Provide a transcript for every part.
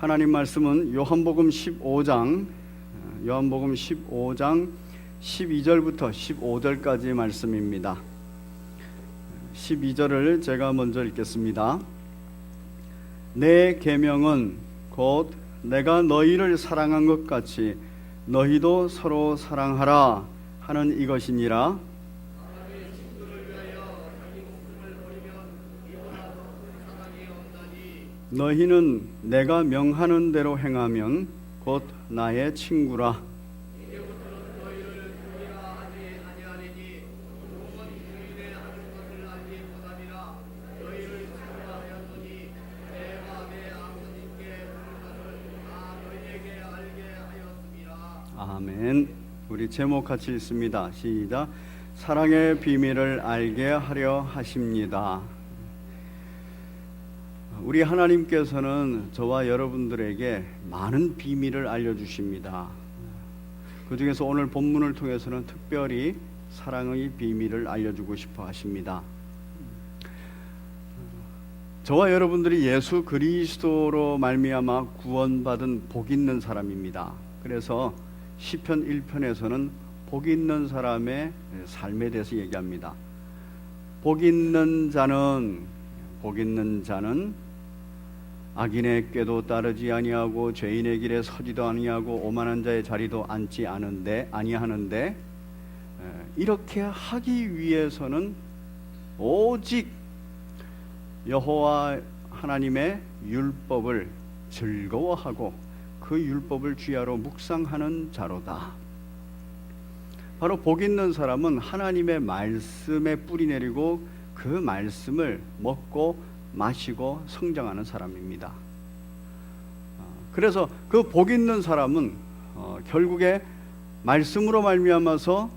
하나님 말씀은 요한복음 15장 12절부터 15절까지 말씀입니다. 12절을 제가 먼저 읽겠습니다. 내 계명은 곧 내가 너희를 사랑한 것 같이 너희도 서로 사랑하라 하는 이것이니라. 너희는 내가 명하는 대로 행하면 곧 나의 친구라. 아멘. 우리 제목 같이 읽습니다. 시작. 사랑의 비밀을 알게 하려 하십니다. 우리 하나님께서는 저와 여러분들에게 많은 비밀을 알려주십니다. 그 중에서 오늘 본문을 통해서는 특별히 사랑의 비밀을 알려주고 싶어 하십니다. 저와 여러분들이 예수 그리스도로 말미암아 구원받은 복 있는 사람입니다. 그래서 시편 1편에서는 복 있는 사람의 삶에 대해서 얘기합니다. 복 있는 자는 악인의 꾀도 따르지 아니하고 죄인의 길에 서지도 아니하고 오만한 자의 자리도 앉지 아니하는데 이렇게 하기 위해서는 오직 여호와 하나님의 율법을 즐거워하고 그 율법을 주야로 묵상하는 자로다. 바로 복 있는 사람은 하나님의 말씀에 뿌리 내리고 그 말씀을 먹고 마시고 성장하는 사람입니다. 그래서 그 복 있는 사람은 결국에 말씀으로 말미암아서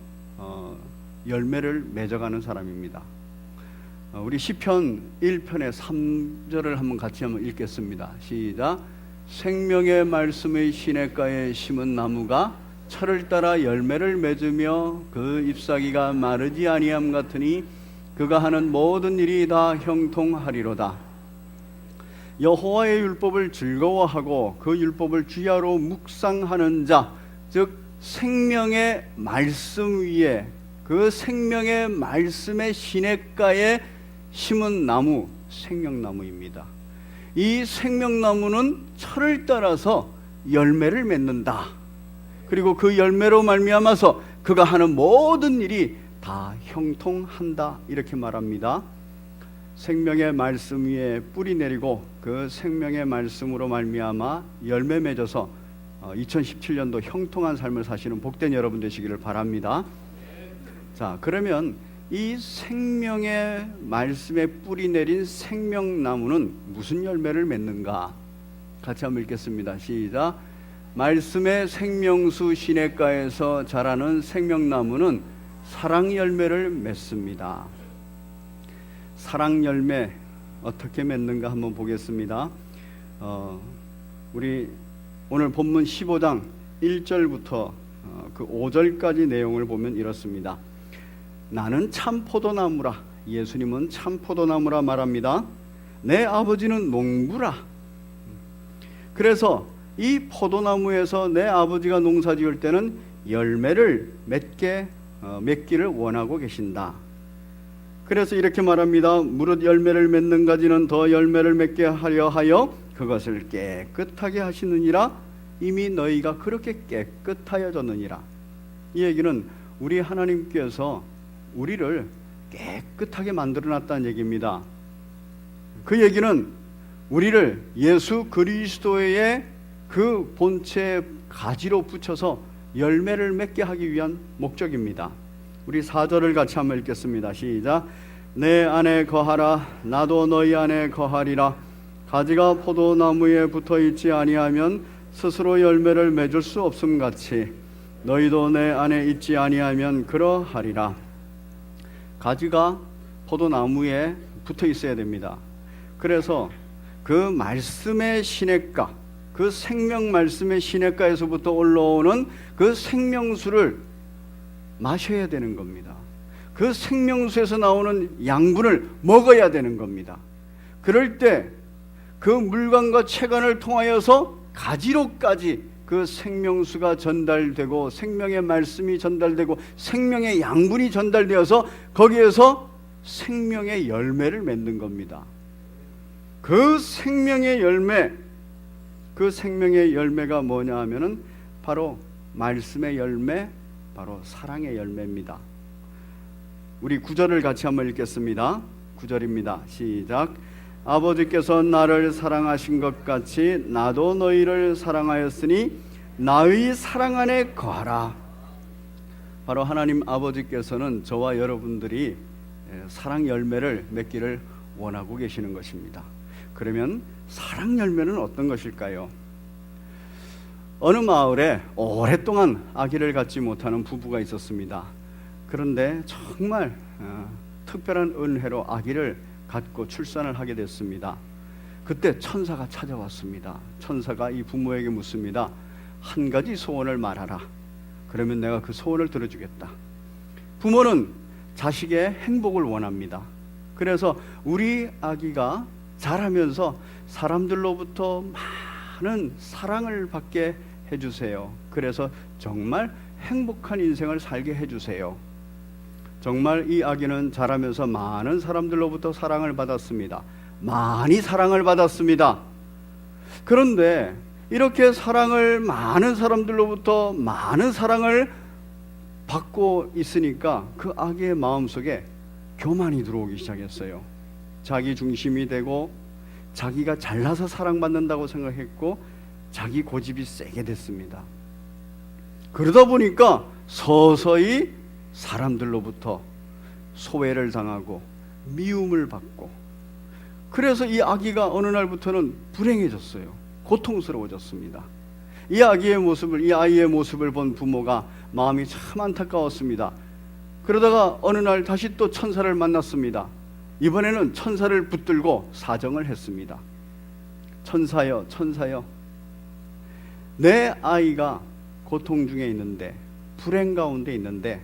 열매를 맺어가는 사람입니다. 우리 시편 1편의 3절을 같이 읽겠습니다. 시작. 생명의 말씀의 시냇가에 심은 나무가 철을 따라 열매를 맺으며 그 잎사귀가 마르지 아니함 같으니 그가 하는 모든 일이 다 형통하리로다. 여호와의 율법을 즐거워하고 그 율법을 주야로 묵상하는 자, 즉 생명의 말씀 위에 그 생명의 말씀의 시냇가에 심은 나무, 생명나무입니다. 이 생명나무는 철을 따라서 열매를 맺는다. 그리고 그 열매로 말미암아서 그가 하는 모든 일이 다 형통한다, 이렇게 말합니다. 생명의 말씀 위에 뿌리 내리고 그 생명의 말씀으로 말미암아 열매 맺어서 2017년도 형통한 삶을 사시는 복된 여러분 되시기를 바랍니다. 자, 그러면 이 생명의 말씀에 뿌리 내린 생명나무는 무슨 열매를 맺는가? 같이 한번 읽겠습니다. 시작. 말씀의 생명수 시냇가에서 자라는 생명나무는 사랑 열매를 맺습니다. 사랑 열매 어떻게 맺는가 한번 보겠습니다. 우리 오늘 본문 15장 1절부터 그 5절까지 내용을 보면 이렇습니다. 나는 참 포도나무라. 예수님은 참 포도나무라 말합니다. 내 아버지는 농부라. 그래서 이 포도나무에서 내 아버지가 농사 지을 때는 열매를 맺기를 원하고 계신다. 그래서 이렇게 말합니다. 무릇 열매를 맺는 가지는 더 열매를 맺게 하려 하여 그것을 깨끗하게 하시느니라. 이미 너희가 그렇게 깨끗하여졌느니라. 이 얘기는 우리 하나님께서 우리를 깨끗하게 만들어놨다는 얘기입니다. 그 얘기는 우리를 예수 그리스도의 그 본체 가지로 붙여서 열매를 맺게 하기 위한 목적입니다. 우리 4절을 같이 한번 읽겠습니다. 시작. 내 안에 거하라. 나도 너희 안에 거하리라. 가지가 포도나무에 붙어있지 아니하면 스스로 열매를 맺을 수 없음 같이 너희도 내 안에 있지 아니하면 그러하리라. 가지가 포도나무에 붙어 있어야 됩니다. 그래서 그 말씀의 시냇가, 그 생명 말씀의 시냇가에서부터 올라오는 그 생명수를 마셔야 되는 겁니다. 그 생명수에서 나오는 양분을 먹어야 되는 겁니다. 그럴 때 그 물관과 채관을 통하여서 가지로까지 그 생명수가 전달되고 생명의 말씀이 전달되고 생명의 양분이 전달되어서 거기에서 생명의 열매를 맺는 겁니다. 그 생명의 열매가 뭐냐 하면은 바로 말씀의 열매, 바로 사랑의 열매입니다. 우리 9절을 같이 한번 읽겠습니다. 9절입니다. 시작. 아버지께서 나를 사랑하신 것 같이 나도 너희를 사랑하였으니 나의 사랑 안에 거하라. 바로 하나님 아버지께서는 저와 여러분들이 사랑 열매를 맺기를 원하고 계시는 것입니다. 그러면 사랑 열매는 어떤 것일까요? 어느 마을에 오랫동안 아기를 갖지 못하는 부부가 있었습니다. 그런데 정말 특별한 은혜로 아기를 갖고 출산을 하게 됐습니다. 그때 천사가 찾아왔습니다. 천사가 이 부모에게 묻습니다. 한 가지 소원을 말하라. 그러면 내가 그 소원을 들어주겠다. 부모는 자식의 행복을 원합니다. 그래서 우리 아기가 자라면서 사람들로부터 많은 사랑을 받게 해주세요. 그래서 정말 행복한 인생을 살게 해주세요. 정말 이 아기는 자라면서 많은 사람들로부터 사랑을 받았습니다. 많이 사랑을 받았습니다. 그런데 이렇게 많은 사람들로부터 많은 사랑을 받고 있으니까 그 아기의 마음속에 교만이 들어오기 시작했어요. 자기 중심이 되고 자기가 잘나서 사랑받는다고 생각했고 자기 고집이 세게 됐습니다. 그러다 보니까 서서히 사람들로부터 소외를 당하고 미움을 받고, 그래서 이 아기가 어느 날부터는 불행해졌어요. 고통스러워졌습니다. 이 아이의 모습을 본 부모가 마음이 참 안타까웠습니다. 그러다가 어느 날 다시 또 천사를 만났습니다. 이번에는 천사를 붙들고 사정을 했습니다. 천사여, 내 아이가 고통 중에 있는데, 불행 가운데 있는데,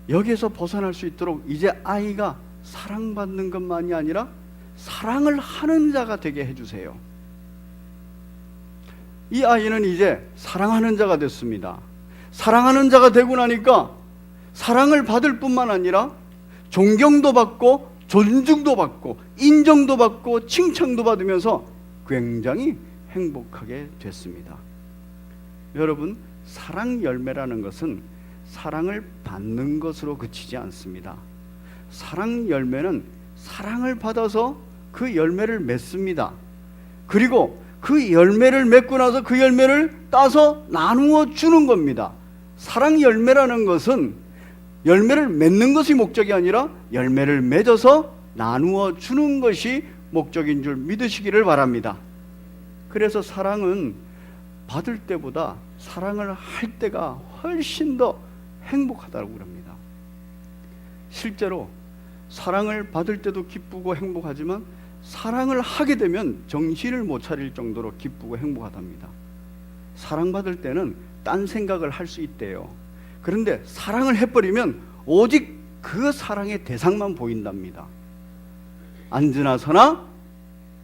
여기에서 벗어날 수 있도록 이제 아이가 사랑받는 것만이 아니라 사랑을 하는 자가 되게 해주세요. 이 아이는 이제 사랑하는 자가 됐습니다. 사랑하는 자가 되고 나니까 사랑을 받을 뿐만 아니라 존경도 받고 존중도 받고 인정도 받고 칭찬도 받으면서 굉장히 행복하게 됐습니다. 여러분, 사랑 열매라는 것은 사랑을 받는 것으로 그치지 않습니다. 사랑 열매는 사랑을 받아서 그 열매를 맺습니다. 그리고 그 열매를 맺고 나서 그 열매를 따서 나누어 주는 겁니다. 사랑 열매라는 것은 열매를 맺는 것이 목적이 아니라 열매를 맺어서 나누어 주는 것이 목적인 줄 믿으시기를 바랍니다. 그래서 사랑은 받을 때보다 사랑을 할 때가 훨씬 더 행복하다고 그럽니다. 실제로 사랑을 받을 때도 기쁘고 행복하지만 사랑을 하게 되면 정신을 못 차릴 정도로 기쁘고 행복하답니다. 사랑받을 때는 딴 생각을 할 수 있대요. 그런데 사랑을 해버리면 오직 그 사랑의 대상만 보인답니다. 앉으나 서나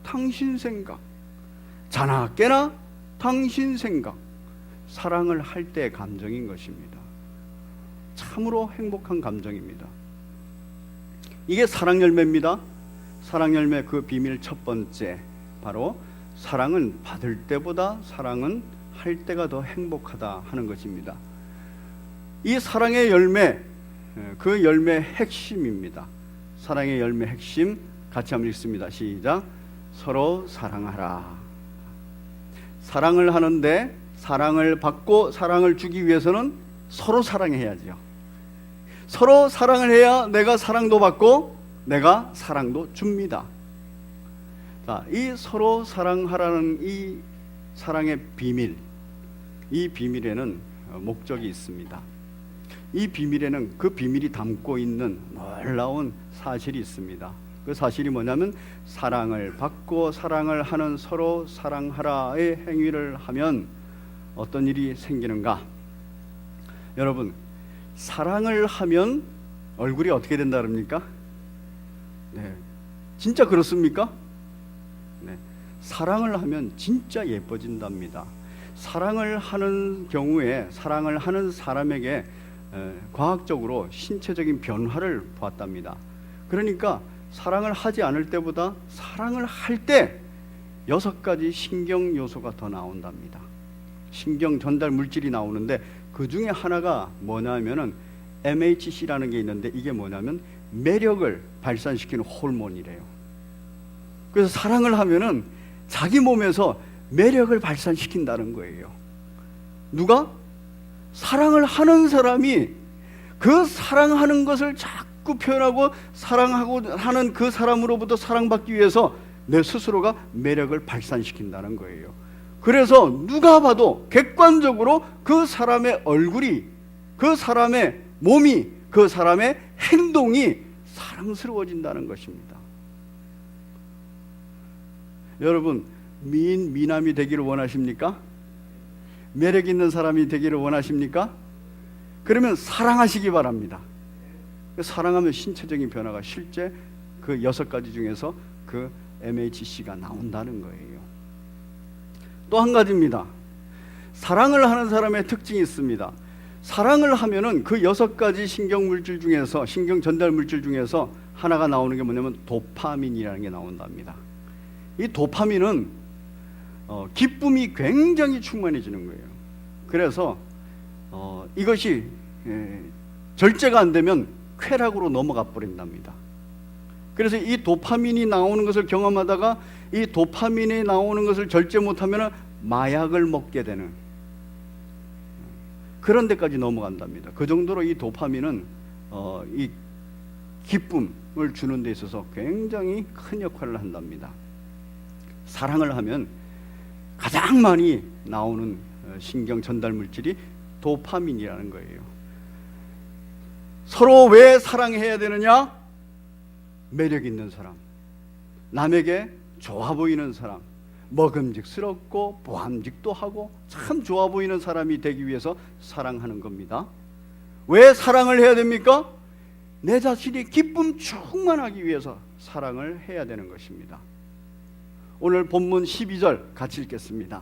당신 생각, 자나 깨나 당신 생각. 사랑을 할 때의 감정인 것입니다. 참으로 행복한 감정입니다. 이게 사랑 열매입니다. 사랑 열매 그 비밀 첫 번째, 바로 사랑은 받을 때보다 사랑은 할 때가 더 행복하다 하는 것입니다. 이 사랑의 열매, 그 열매의 핵심입니다. 사랑의 열매 핵심 같이 한번 읽습니다. 시작. 서로 사랑하라. 사랑을 하는데 사랑을 받고 사랑을 주기 위해서는 서로 사랑해야죠. 서로 사랑을 해야 내가 사랑도 받고 내가 사랑도 줍니다. 자, 이 서로 사랑하라는 이 사랑의 비밀, 이 비밀에는 목적이 있습니다. 이 비밀에는 그 비밀이 담고 있는 놀라운 사실이 있습니다. 그 사실이 뭐냐면 사랑을 받고 사랑을 하는 서로 사랑하라의 행위를 하면 어떤 일이 생기는가? 여러분, 사랑을 하면 얼굴이 어떻게 된다 그럽니까? 네, 진짜 그렇습니까? 네, 사랑을 하면 진짜 예뻐진답니다. 사랑을 하는 경우에 사랑을 하는 사람에게 과학적으로 신체적인 변화를 보았답니다. 그러니까 사랑을 하지 않을 때보다 사랑을 할 때 6가지 신경 요소가 더 나온답니다. 신경 전달 물질이 나오는데 그 중에 하나가 뭐냐면은 MHC라는 게 있는데 이게 뭐냐면 매력을 발산시키는 호르몬이래요. 그래서 사랑을 하면은 자기 몸에서 매력을 발산시킨다는 거예요. 누가? 사랑을 하는 사람이 그 사랑하는 것을 자꾸 표현하고 사랑하고 하는 그 사람으로부터 사랑받기 위해서 내 스스로가 매력을 발산시킨다는 거예요. 그래서 누가 봐도 객관적으로 그 사람의 얼굴이, 그 사람의 몸이, 그 사람의 행동이 사랑스러워진다는 것입니다. 여러분, 미남이 되기를 원하십니까? 매력 있는 사람이 되기를 원하십니까? 그러면 사랑하시기 바랍니다. 사랑하면 신체적인 변화가 실제 그 6가지 중에서 그 MHC가 나온다는 거예요. 또 한 가지입니다. 사랑을 하는 사람의 특징이 있습니다. 사랑을 하면은 그 6가지 신경 물질 중에서, 신경 전달 물질 중에서 하나가 나오는 게 뭐냐면 도파민이라는 게 나온답니다. 이 도파민은 기쁨이 굉장히 충만해지는 거예요. 그래서 이것이 절제가 안 되면 쾌락으로 넘어가 버린답니다. 그래서 이 도파민이 나오는 것을 경험하다가 이 도파민이 나오는 것을 절제 못하면 마약을 먹게 되는 그런 데까지 넘어간답니다. 그 정도로 이 도파민은 이 기쁨을 주는 데 있어서 굉장히 큰 역할을 한답니다. 사랑을 하면 가장 많이 나오는 신경 전달 물질이 도파민이라는 거예요. 서로 왜 사랑해야 되느냐? 매력 있는 사람, 남에게 좋아 보이는 사람, 먹음직스럽고 보암직도 하고 참 좋아 보이는 사람이 되기 위해서 사랑하는 겁니다. 왜 사랑을 해야 됩니까? 내 자신이 기쁨 충만하기 위해서 사랑을 해야 되는 것입니다. 오늘 본문 12절 같이 읽겠습니다.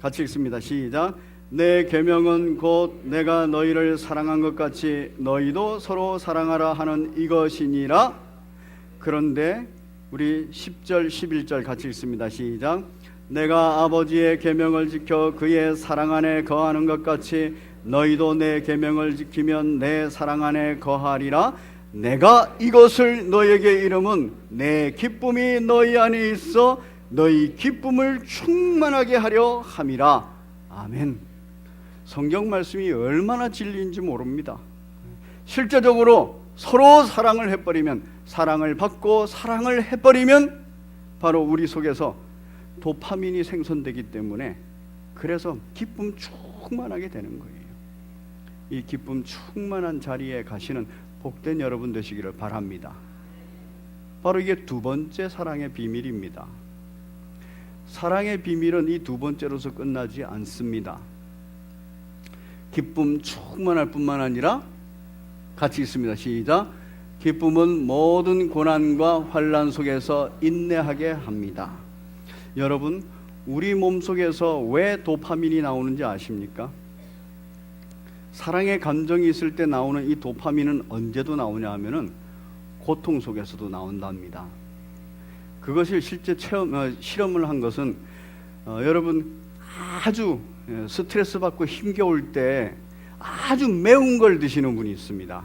같이 읽습니다. 시작. 내 계명은 곧 내가 너희를 사랑한 것 같이 너희도 서로 사랑하라 하는 이것이니라. 그런데 우리 10절 11절 같이 읽습니다. 시작. 내가 아버지의 계명을 지켜 그의 사랑 안에 거하는 것 같이 너희도 내 계명을 지키면 내 사랑 안에 거하리라. 내가 이것을 너희에게 이름은 내 기쁨이 너희 안에 있어 너희 기쁨을 충만하게 하려 함이라. 아멘. 성경 말씀이 얼마나 진리인지 모릅니다. 실제적으로 서로 사랑을 해버리면, 사랑을 받고 사랑을 해버리면 바로 우리 속에서 도파민이 생성되기 때문에 그래서 기쁨 충만하게 되는 거예요. 이 기쁨 충만한 자리에 가시는 복된 여러분 되시기를 바랍니다. 바로 이게 2번째 사랑의 비밀입니다. 사랑의 비밀은 이 2번째로서 끝나지 않습니다. 기쁨 충만할 뿐만 아니라 같이 있습니다. 시작. 기쁨은 모든 고난과 환난 속에서 인내하게 합니다. 여러분, 우리 몸속에서 왜 도파민이 나오는지 아십니까? 사랑의 감정이 있을 때 나오는 이 도파민은 언제도 나오냐 하면은 고통 속에서도 나온답니다. 그것을 실제 실험을 한 것은 여러분 아주 스트레스 받고 힘겨울 때 아주 매운 걸 드시는 분이 있습니다.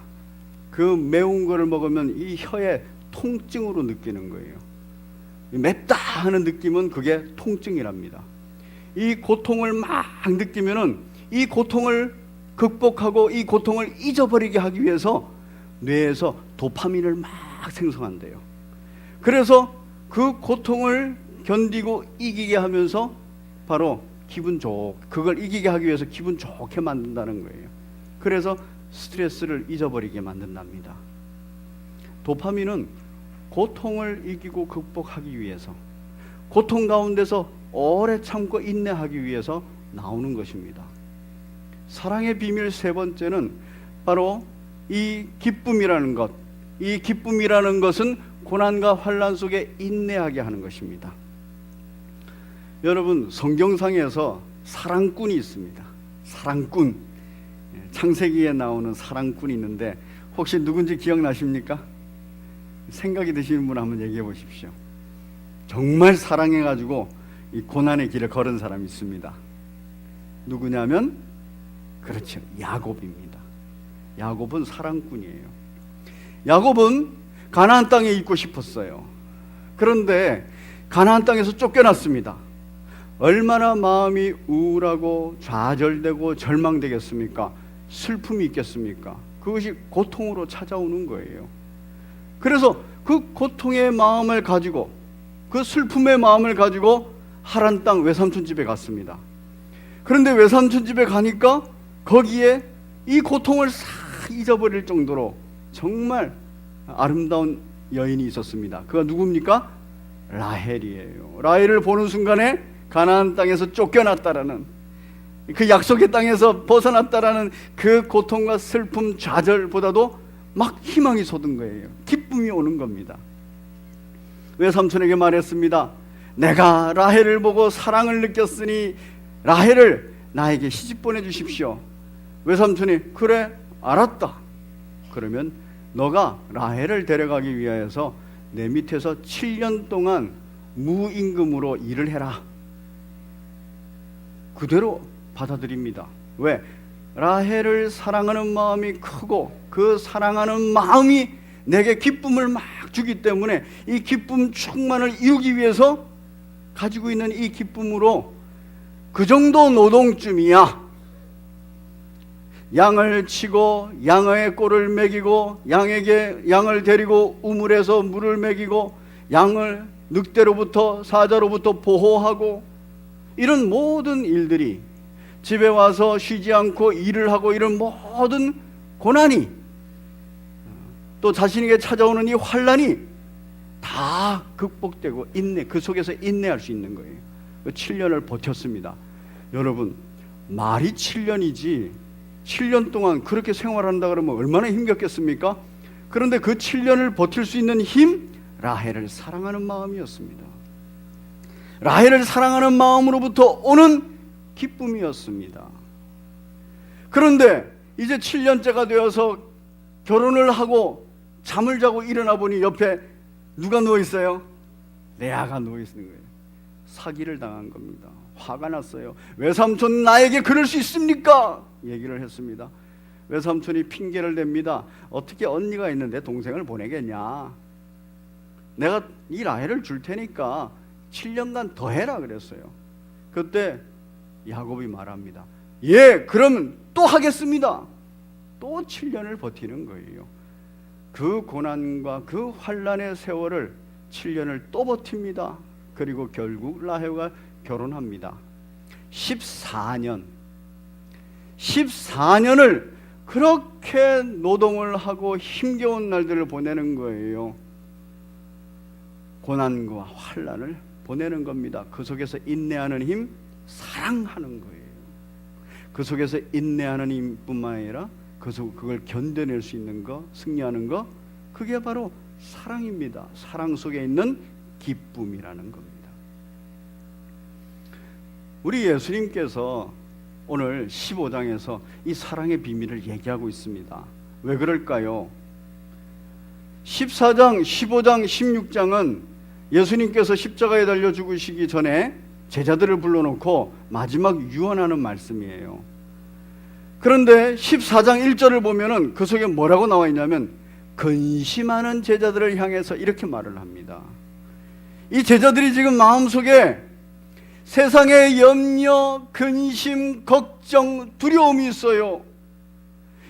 그 매운 거를 먹으면 이 혀에 통증으로 느끼는 거예요. 맵다 하는 느낌은 그게 통증이랍니다. 이 고통을 막 느끼면은 이 고통을 극복하고 이 고통을 잊어버리게 하기 위해서 뇌에서 도파민을 막 생성한대요. 그래서 그 고통을 견디고 이기게 하면서 바로 그걸 이기게 하기 위해서 기분 좋게 만든다는 거예요. 그래서 스트레스를 잊어버리게 만든답니다. 도파민은 고통을 이기고 극복하기 위해서, 고통 가운데서 오래 참고 인내하기 위해서 나오는 것입니다. 사랑의 비밀 3번째는 바로 이 기쁨이라는 것. 이 기쁨이라는 것은 고난과 환난 속에 인내하게 하는 것입니다. 여러분, 성경상에서 사랑꾼이 있습니다. 사랑꾼, 창세기에 나오는 사랑꾼이 있는데 혹시 누군지 기억나십니까? 생각이 드시는 분 한번 얘기해 보십시오. 정말 사랑해가지고 이 고난의 길을 걸은 사람이 있습니다. 누구냐면 그렇죠, 야곱입니다. 야곱은 사랑꾼이에요. 야곱은 가나안 땅에 있고 싶었어요. 그런데 가나안 땅에서 쫓겨났습니다. 얼마나 마음이 우울하고 좌절되고 절망되겠습니까? 슬픔이 있겠습니까? 그것이 고통으로 찾아오는 거예요. 그래서 그 고통의 마음을 가지고, 그 슬픔의 마음을 가지고 하란 땅 외삼촌 집에 갔습니다. 그런데 외삼촌 집에 가니까 거기에 이 고통을 싹 잊어버릴 정도로 정말 아름다운 여인이 있었습니다. 그가 누굽니까? 라헬이에요. 라헬을 보는 순간에 가나안 땅에서 쫓겨났다라는, 그 약속의 땅에서 벗어났다라는 그 고통과 슬픔, 좌절보다도 막 희망이 솟은 거예요. 기쁨이 오는 겁니다. 외삼촌에게 말했습니다. 내가 라헬을 보고 사랑을 느꼈으니 라헬을 나에게 시집 보내주십시오. 외삼촌이 그래 알았다. 그러면 너가 라헬을 데려가기 위하여서 내 밑에서 7년 동안 무임금으로 일을 해라. 그대로 받아들입니다. 왜? 라헬을 사랑하는 마음이 크고 그 사랑하는 마음이 내게 기쁨을 막 주기 때문에 이 기쁨 충만을 이루기 위해서 가지고 있는 이 기쁨으로 그 정도 노동쯤이야. 양을 치고 양의 꼴을 먹이고 양을 데리고 우물에서 물을 먹이고 양을 늑대로부터 사자로부터 보호하고 이런 모든 일들이 집에 와서 쉬지 않고 일을 하고 이런 모든 고난이 또 자신에게 찾아오는 이 환난이 다 극복되고 그 속에서 인내할 수 있는 거예요. 7년을 버텼습니다. 여러분, 말이 7년이지 7년 동안 그렇게 생활한다 그러면 얼마나 힘겹겠습니까? 그런데 그 7년을 버틸 수 있는 힘, 라헬을 사랑하는 마음이었습니다. 라헬을 사랑하는 마음으로부터 오는 기쁨이었습니다. 그런데 이제 7년째가 되어서 결혼을 하고 잠을 자고 일어나 보니 옆에 누가 누워 있어요? 레아가 누워 있는 거예요. 사기를 당한 겁니다. 화가 났어요. 외삼촌 나에게 그럴 수 있습니까? 얘기를 했습니다. 외삼촌이 핑계를 댑니다. 어떻게 언니가 있는데 동생을 보내겠냐? 내가 이 라헬을 줄 테니까 7년간 더 해라 그랬어요. 그때 야곱이 말합니다. 예, 그러면 또 하겠습니다. 또 7년을 버티는 거예요. 그 고난과 그 환난의 세월을 7년을 또 버팁니다. 그리고 결국 라헬과 결혼합니다. 14년을 그렇게 노동을 하고 힘겨운 날들을 보내는 거예요. 고난과 환난을 보내는 겁니다. 그 속에서 인내하는 힘, 사랑하는 거예요. 그 속에서 인내하는 힘뿐만 아니라 그걸 견뎌낼 수 있는 거, 승리하는 거, 그게 바로 사랑입니다. 사랑 속에 있는 기쁨이라는 겁니다. 우리 예수님께서 오늘 15장에서 이 사랑의 비밀을 얘기하고 있습니다. 왜 그럴까요? 14장, 15장, 16장은 예수님께서 십자가에 달려 죽으시기 전에 제자들을 불러놓고 마지막 유언하는 말씀이에요. 그런데 14장 1절을 보면은 그 속에 뭐라고 나와 있냐면 근심하는 제자들을 향해서 이렇게 말을 합니다. 이 제자들이 지금 마음속에 세상의 염려, 근심, 걱정, 두려움이 있어요.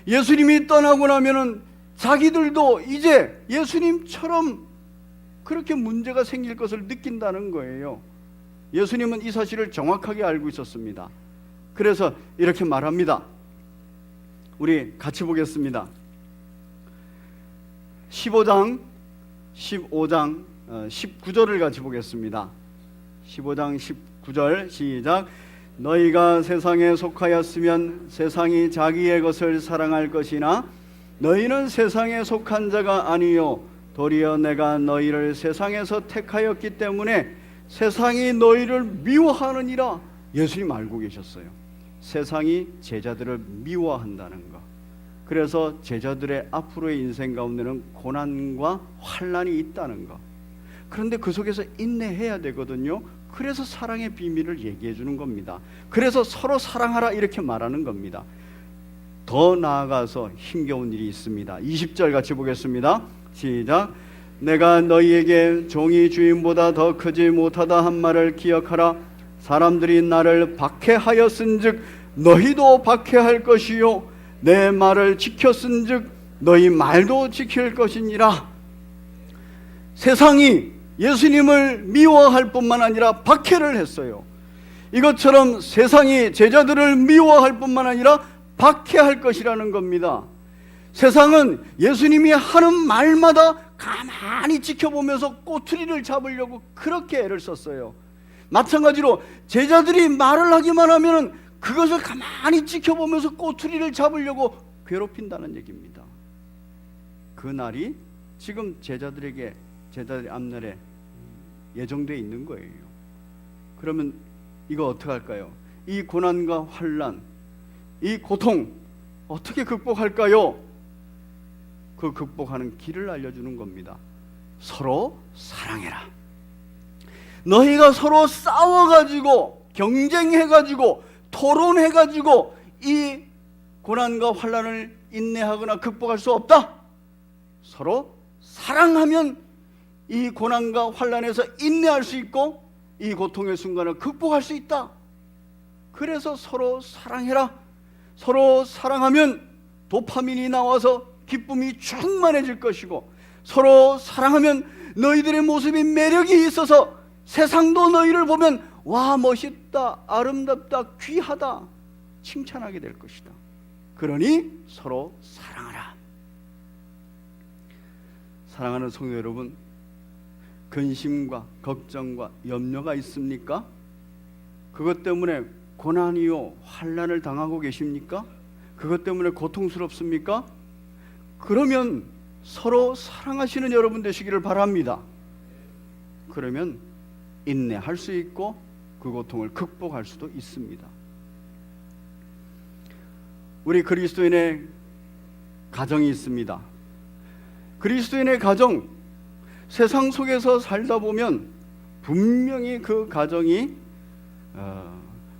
예수님이 떠나고 나면은 자기들도 이제 예수님처럼 그렇게 문제가 생길 것을 느낀다는 거예요. 예수님은 이 사실을 정확하게 알고 있었습니다. 그래서 이렇게 말합니다. 우리 같이 보겠습니다. 15장, 15장, 19절을 같이 보겠습니다. 15장 19절 시작. 너희가 세상에 속하였으면 세상이 자기의 것을 사랑할 것이나 너희는 세상에 속한 자가 아니요 도리어 내가 너희를 세상에서 택하였기 때문에 세상이 너희를 미워하느니라. 예수님 알고 계셨어요. 세상이 제자들을 미워한다는 것. 그래서 제자들의 앞으로의 인생 가운데는 고난과 환난이 있다는 것. 그런데 그 속에서 인내해야 되거든요. 그래서 사랑의 비밀을 얘기해 주는 겁니다. 그래서 서로 사랑하라 이렇게 말하는 겁니다. 더 나아가서 힘겨운 일이 있습니다. 20절 같이 보겠습니다. 시작. 내가 너희에게 종이 주인보다 더 크지 못하다 한 말을 기억하라. 사람들이 나를 박해하였은즉 너희도 박해할 것이요 내 말을 지켰은즉 너희 말도 지킬 것이니라. 세상이 예수님을 미워할 뿐만 아니라 박해를 했어요. 이것처럼 세상이 제자들을 미워할 뿐만 아니라 박해할 것이라는 겁니다. 세상은 예수님이 하는 말마다 가만히 지켜보면서 꼬투리를 잡으려고 그렇게 애를 썼어요. 마찬가지로 제자들이 말을 하기만 하면 그것을 가만히 지켜보면서 꼬투리를 잡으려고 괴롭힌다는 얘기입니다. 그 날이 지금 제자들의 앞날에 예정되어 있는 거예요. 그러면 이거 어떻게 할까요? 이 고난과 환난, 이 고통 어떻게 극복할까요? 그 극복하는 길을 알려주는 겁니다. 서로 사랑해라. 너희가 서로 싸워가지고 경쟁해가지고 토론해가지고 이 고난과 환난을 인내하거나 극복할 수 없다. 서로 사랑하면 이 고난과 환난에서 인내할 수 있고 이 고통의 순간을 극복할 수 있다. 그래서 서로 사랑해라. 서로 사랑하면 도파민이 나와서 기쁨이 충만해질 것이고, 서로 사랑하면 너희들의 모습이 매력이 있어서 세상도 너희를 보면 와 멋있다, 아름답다, 귀하다 칭찬하게 될 것이다. 그러니 서로 사랑하라. 사랑하는 성도 여러분, 근심과 걱정과 염려가 있습니까? 그것 때문에 고난이요 환난을 당하고 계십니까? 그것 때문에 고통스럽습니까? 그러면 서로 사랑하시는 여러분 되시기를 바랍니다. 그러면 인내할 수 있고 그 고통을 극복할 수도 있습니다. 우리 그리스도인의 가정이 있습니다. 그리스도인의 가정, 세상 속에서 살다 보면 분명히 그 가정이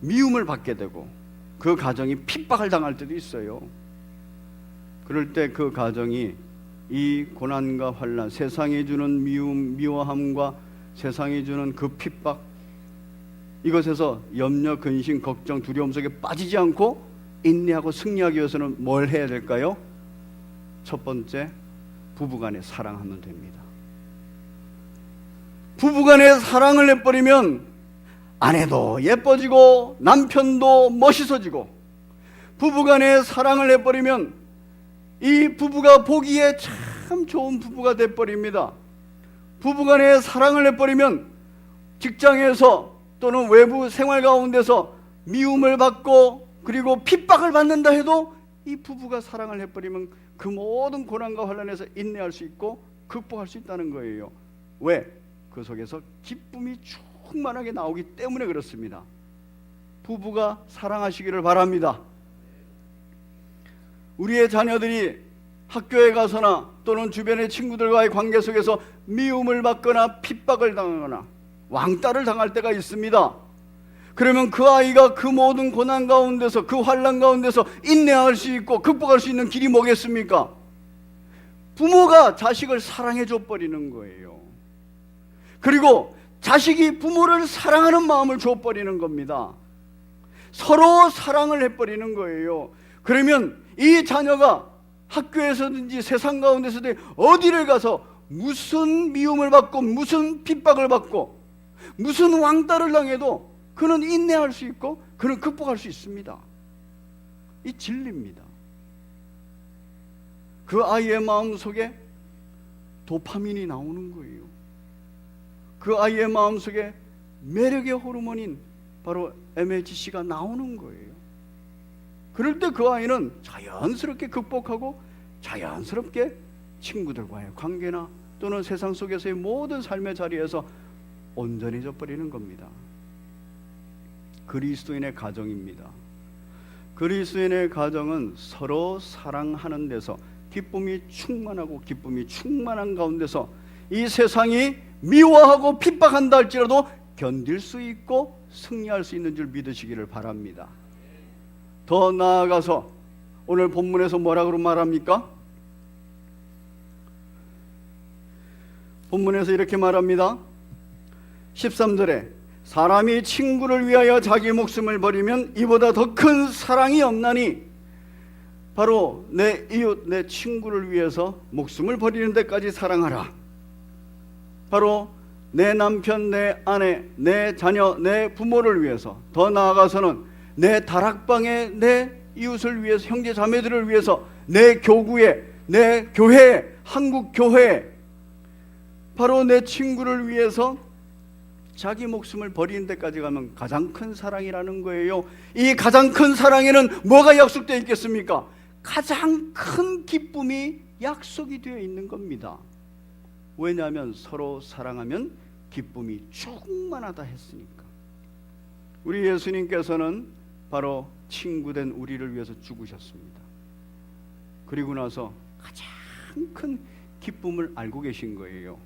미움을 받게 되고 그 가정이 핍박을 당할 때도 있어요. 그럴 때 그 가정이 이 고난과 환난, 세상이 주는 미움, 미워함과 세상이 주는 그 핍박, 이것에서 염려, 근심, 걱정, 두려움 속에 빠지지 않고 인내하고 승리하기 위해서는 뭘 해야 될까요? 첫 번째, 부부간에 사랑하면 됩니다. 부부간에 사랑을 내버리면 아내도 예뻐지고 남편도 멋있어지고, 부부간에 사랑을 내버리면 이 부부가 보기에 참 좋은 부부가 돼버립니다. 부부간에 사랑을 내버리면 직장에서 또는 외부 생활 가운데서 미움을 받고 그리고 핍박을 받는다 해도 이 부부가 사랑을 해버리면 그 모든 고난과 환난에서 인내할 수 있고 극복할 수 있다는 거예요. 왜? 그 속에서 기쁨이 충만하게 나오기 때문에 그렇습니다. 부부가 사랑하시기를 바랍니다. 우리의 자녀들이 학교에 가서나 또는 주변의 친구들과의 관계 속에서 미움을 받거나 핍박을 당하거나 왕따를 당할 때가 있습니다. 그러면 그 아이가 그 모든 고난 가운데서, 그 환난 가운데서 인내할 수 있고 극복할 수 있는 길이 뭐겠습니까? 부모가 자식을 사랑해 줘 버리는 거예요. 그리고 자식이 부모를 사랑하는 마음을 줘 버리는 겁니다. 서로 사랑을 해버리는 거예요. 그러면 이 자녀가 학교에서든지 세상 가운데서든지 어디를 가서 무슨 미움을 받고 무슨 핍박을 받고 무슨 왕따를 당해도 그는 인내할 수 있고 그는 극복할 수 있습니다. 이 진리입니다. 그 아이의 마음속에 도파민이 나오는 거예요. 그 아이의 마음속에 매력의 호르몬인 바로 MHC가 나오는 거예요. 그럴 때 그 아이는 자연스럽게 극복하고 자연스럽게 친구들과의 관계나 또는 세상 속에서의 모든 삶의 자리에서 온전해져 버리는 겁니다. 그리스도인의 가정입니다. 그리스도인의 가정은 서로 사랑하는 데서 기쁨이 충만하고 기쁨이 충만한 가운데서 이 세상이 미워하고 핍박한다 할지라도 견딜 수 있고 승리할 수 있는 줄 믿으시기를 바랍니다. 더 나아가서 오늘 본문에서 뭐라고 말합니까? 본문에서 이렇게 말합니다. 13절에 사람이 친구를 위하여 자기 목숨을 버리면 이보다 더 큰 사랑이 없나니, 바로 내 이웃, 내 친구를 위해서 목숨을 버리는 데까지 사랑하라. 바로 내 남편, 내 아내, 내 자녀, 내 부모를 위해서, 더 나아가서는 내 다락방에 내 이웃을 위해서, 형제 자매들을 위해서, 내 교구에, 내 교회에, 한국 교회에, 바로 내 친구를 위해서 자기 목숨을 버리는 데까지 가면 가장 큰 사랑이라는 거예요. 이 가장 큰 사랑에는 뭐가 약속되어 있겠습니까? 가장 큰 기쁨이 약속이 되어 있는 겁니다. 왜냐하면 서로 사랑하면 기쁨이 충만하다 했으니까. 우리 예수님께서는 바로 친구된 우리를 위해서 죽으셨습니다. 그리고 나서 가장 큰 기쁨을 알고 계신 거예요.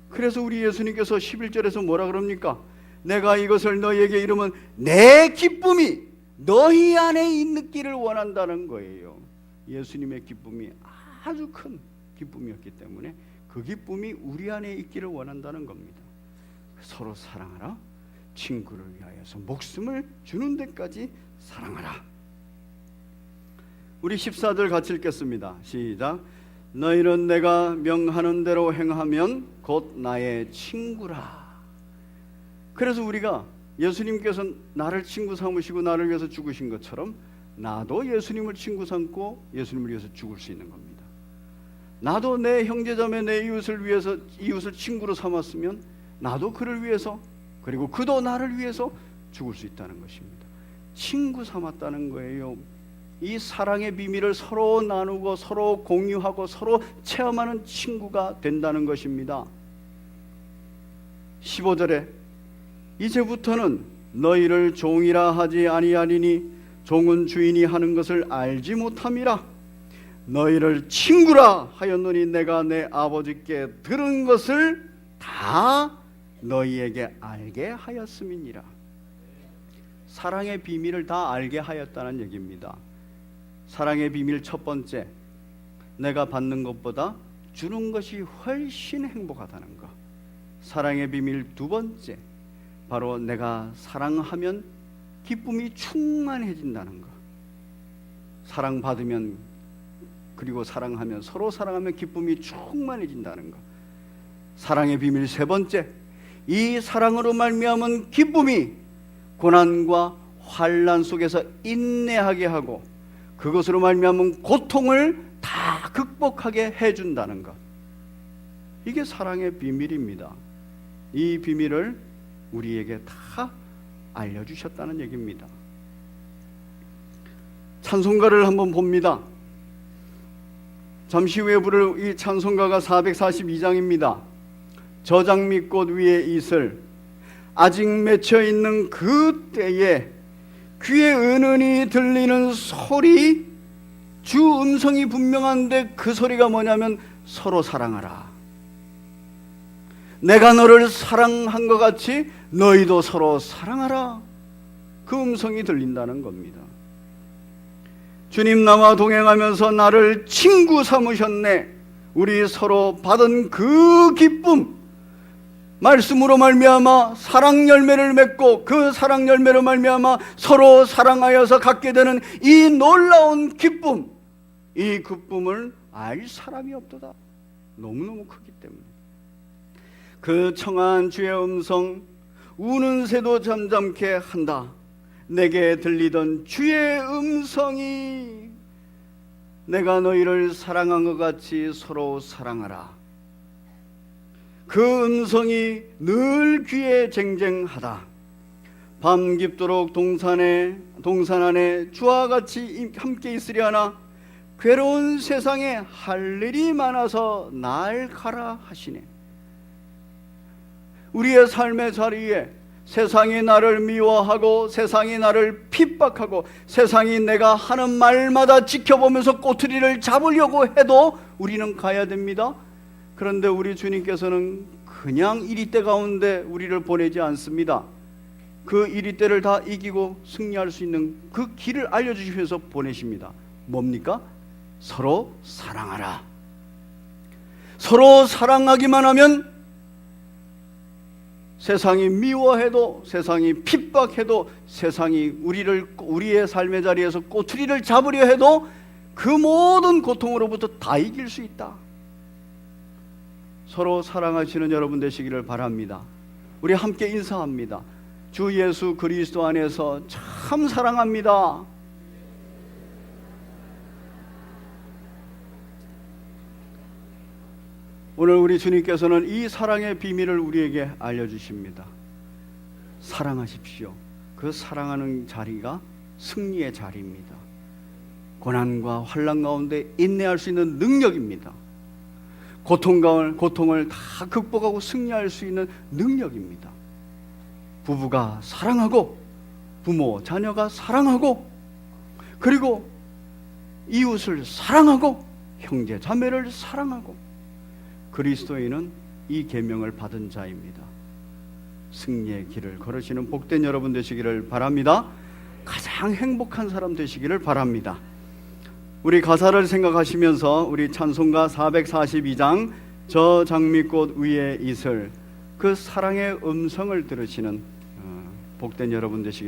그래서 우리 예수님께서 11절에서 뭐라 그럽니까? 내가 이것을 너희에게 이르면 내 기쁨이 너희 안에 있기를 원한다는 거예요. 예수님의 기쁨이 아주 큰 기쁨이었기 때문에 그 기쁨이 우리 안에 있기를 원한다는 겁니다. 서로 사랑하라. 친구를 위하여서 목숨을 주는 데까지 사랑하라. 우리 14절 같이 읽겠습니다. 시작. 너희는 내가 명하는 대로 행하면 곧 나의 친구라. 그래서 우리가 예수님께서 나를 친구 삼으시고 나를 위해서 죽으신 것처럼 나도 예수님을 친구 삼고 예수님을 위해서 죽을 수 있는 겁니다. 나도 내 형제자매, 내 이웃을 위해서, 이웃을 친구로 삼았으면 나도 그를 위해서, 그리고 그도 나를 위해서 죽을 수 있다는 것입니다. 친구 삼았다는 거예요. 이 사랑의 비밀을 서로 나누고 서로 공유하고 서로 체험하는 친구가 된다는 것입니다. 15절에 이제부터는 너희를 종이라 하지 아니하리니 종은 주인이 하는 것을 알지 못함이라. 너희를 친구라 하였노니 내가 내 아버지께 들은 것을 다 너희에게 알게 하였음이니라. 사랑의 비밀을 다 알게 하였다는 얘기입니다. 사랑의 비밀 첫 번째, 내가 받는 것보다 주는 것이 훨씬 행복하다는 것. 사랑의 비밀 두 번째, 바로 내가 사랑하면 기쁨이 충만해진다는 것. 사랑받으면, 그리고 사랑하면, 서로 사랑하면 기쁨이 충만해진다는 것. 사랑의 비밀 세 번째, 이 사랑으로 말미암은 기쁨이 고난과 환난 속에서 인내하게 하고 그것으로 말미암은 고통을 다 극복하게 해준다는 것. 이게 사랑의 비밀입니다. 이 비밀을 우리에게 다 알려주셨다는 얘기입니다. 찬송가를 한번 봅니다. 잠시 후에 부를 이 찬송가가 442장입니다. 저 장미꽃 위에 이슬 아직 맺혀있는 그 때에 귀에 은은히 들리는 소리, 주 음성이 분명한데 그 소리가 뭐냐면 서로 사랑하라. 내가 너를 사랑한 것 같이 너희도 서로 사랑하라. 그 음성이 들린다는 겁니다. 주님 나와 동행하면서 나를 친구 삼으셨네. 우리 서로 받은 그 기쁨, 말씀으로 말미암아 사랑 열매를 맺고 그 사랑 열매로 말미암아 서로 사랑하여서 갖게 되는 이 놀라운 기쁨, 이 기쁨을 알 사람이 없도다. 너무너무 크기 때문에. 그 청한 주의 음성, 우는 새도 잠잠케 한다. 내게 들리던 주의 음성이 내가 너희를 사랑한 것 같이 서로 사랑하라. 그 음성이 늘 귀에 쟁쟁하다. 밤 깊도록 동산 안에 주와 같이 함께 있으려나 괴로운 세상에 할 일이 많아서 날 가라 하시네. 우리의 삶의 자리에 세상이 나를 미워하고 세상이 나를 핍박하고 세상이 내가 하는 말마다 지켜보면서 꼬투리를 잡으려고 해도 우리는 가야 됩니다. 그런데 우리 주님께서는 그냥 이리때 가운데 우리를 보내지 않습니다. 그 이리때를 다 이기고 승리할 수 있는 그 길을 알려주시기 위해서 보내십니다. 뭡니까? 서로 사랑하라. 서로 사랑하기만 하면 세상이 미워해도 세상이 핍박해도 세상이 우리의 삶의 자리에서 꼬투리를 잡으려 해도 그 모든 고통으로부터 다 이길 수 있다. 서로 사랑하시는 여러분 되시기를 바랍니다. 우리 함께 인사합니다. 주 예수 그리스도 안에서 참 사랑합니다. 오늘 우리 주님께서는 이 사랑의 비밀을 우리에게 알려주십니다. 사랑하십시오. 그 사랑하는 자리가 승리의 자리입니다. 고난과 환난 가운데 인내할 수 있는 능력입니다. 고통을 다 극복하고 승리할 수 있는 능력입니다. 부부가 사랑하고 부모, 자녀가 사랑하고 그리고 이웃을 사랑하고 형제, 자매를 사랑하고 그리스도인은 이 계명을 받은 자입니다. 승리의 길을 걸으시는 복된 여러분 되시기를 바랍니다. 가장 행복한 사람 되시기를 바랍니다. 우리 가사를 생각하시면서 우리 찬송가 442장 저 장미꽃 위에 이슬 그 사랑의 음성을 들으시는 복된 여러분 되시기를